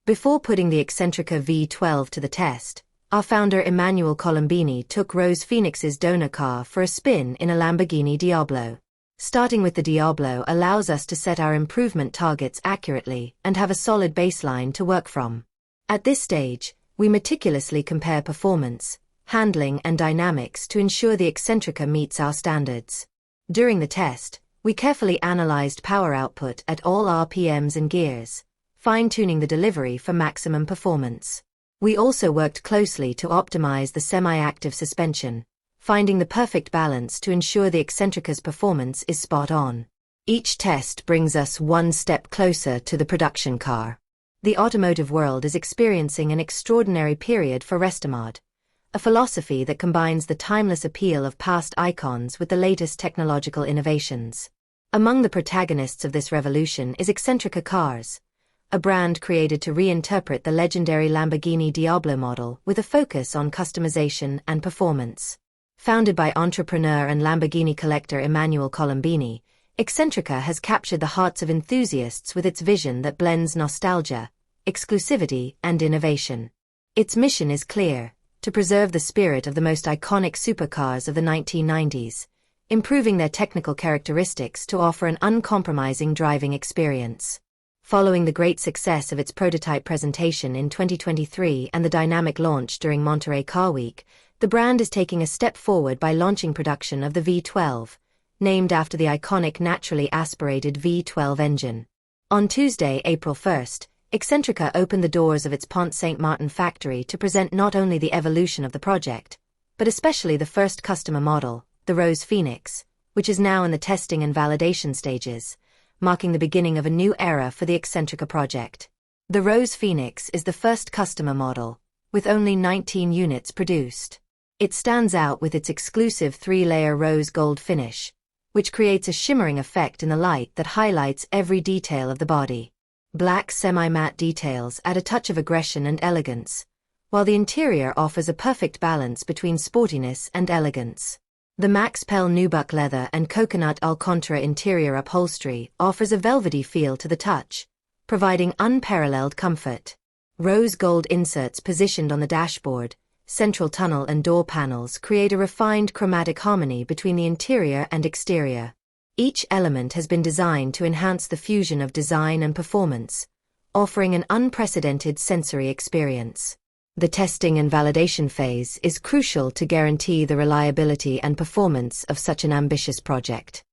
Before putting the Eccentrica V12 to the test, our founder Emanuel Colombini took Rose Phoenix's donor car for a spin in a Lamborghini Diablo. Starting with the Diablo allows us to set our improvement targets accurately and have a solid baseline to work from. At this stage, we meticulously compare performance, handling and dynamics to ensure the Eccentrica meets our standards. During the test, we carefully analyzed power output at all RPMs and gears, fine-tuning the delivery for maximum performance. We also worked closely to optimize the semi-active suspension, finding the perfect balance to ensure the Eccentrica's performance is spot on. Each test brings us one step closer to the production car. The automotive world is experiencing an extraordinary period for restomod, a philosophy that combines the timeless appeal of past icons with the latest technological innovations. Among the protagonists of this revolution is Eccentrica Cars, a brand created to reinterpret the legendary Lamborghini Diablo model with a focus on customization and performance. Founded by entrepreneur and Lamborghini collector Emanuel Colombini, Eccentrica has captured the hearts of enthusiasts with its vision that blends nostalgia, exclusivity, and innovation. Its mission is clear: to preserve the spirit of the most iconic supercars of the 1990s, improving their technical characteristics to offer an uncompromising driving experience. Following the great success of its prototype presentation in 2023 and the dynamic launch during Monterey Car Week, the brand is taking a step forward by launching production of the V12, named after the iconic naturally aspirated V12 engine. On Tuesday, April 1st, Eccentrica opened the doors of its Pont Saint-Martin factory to present not only the evolution of the project, but especially the first customer model, the Rose Phoenix, which is now in the testing and validation stages, marking the beginning of a new era for the Eccentrica project. The Rose Phoenix is the first customer model, with only 19 units produced. It stands out with its exclusive 3-layer rose gold finish, which creates a shimmering effect in the light that highlights every detail of the body. Black semi-matte details add a touch of aggression and elegance, while the interior offers a perfect balance between sportiness and elegance. The Max Pell nubuck leather and coconut Alcantara interior upholstery offers a velvety feel to the touch, providing unparalleled comfort. Rose gold inserts positioned on the dashboard, central tunnel and door panels create a refined chromatic harmony between the interior and exterior. Each element has been designed to enhance the fusion of design and performance, offering an unprecedented sensory experience. The testing and validation phase is crucial to guarantee the reliability and performance of such an ambitious project.